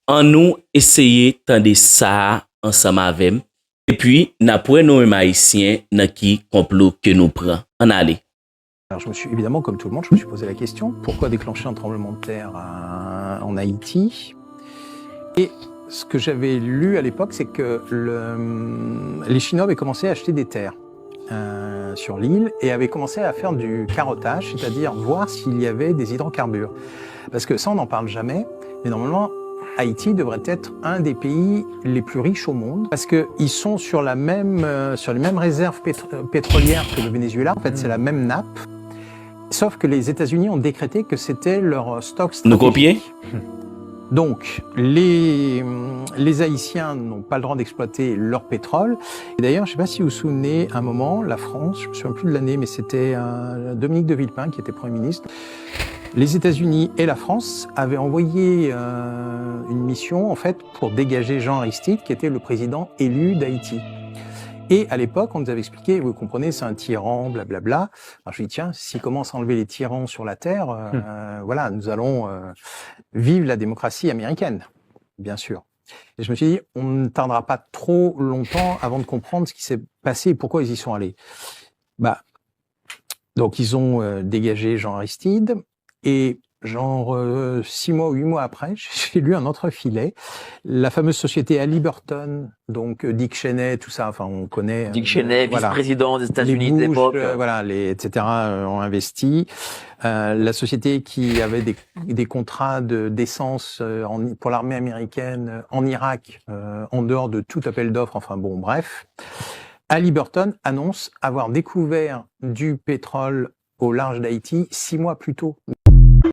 en nous essayer tendre ça ensemble avec et puis n'a pour nous haïtiens dans qui complot que nous prend. En aller. Alors je me suis évidemment, comme tout le monde, je me suis posé la question, pourquoi déclencher un tremblement de terre en Haïti? Et ce que j'avais lu à l'époque, c'est que les Chinois avaient commencé à acheter des terres sur l'île et avaient commencé à faire du carottage, c'est-à-dire voir s'il y avait des hydrocarbures. Parce que ça, on n'en parle jamais, mais normalement, Haïti devrait être un des pays les plus riches au monde parce qu'ils sont sur les mêmes réserves pétrolières que le Venezuela. En fait, c'est la même nappe. Sauf que les États-Unis ont décrété que c'était leur stock stratégique. Nous copier? Donc, les Haïtiens n'ont pas le droit d'exploiter leur pétrole. Et d'ailleurs, je ne sais pas si vous vous souvenez, à un moment, la France, je ne me souviens plus de l'année, mais c'était Dominique de Villepin qui était Premier ministre. Les États-Unis et la France avaient envoyé une mission, en fait, pour dégager Jean Aristide, qui était le président élu d'Haïti. Et à l'époque, on nous avait expliqué, vous comprenez, c'est un tyran, blablabla. Alors je dis, tiens, s'il commence à enlever les tyrans sur la Terre, voilà, nous allons vivre la démocratie américaine, bien sûr. Et je me suis dit, on ne tardera pas trop longtemps avant de comprendre ce qui s'est passé et pourquoi ils y sont allés. Bah, donc ils ont dégagé Jean Aristide et genre 6 mois ou 8 mois après, j'ai lu un autre filet, la fameuse société Halliburton, donc Dick Cheney, tout ça, enfin on connaît. Dick Cheney, voilà, vice-président des États-Unis de l'époque. Voilà, etc. ont investi. La société qui avait des contrats d'essence pour l'armée américaine en Irak, en dehors de tout appel d'offres. Enfin bon, bref. Halliburton annonce avoir découvert du pétrole au large d'Haïti 6 mois plus tôt.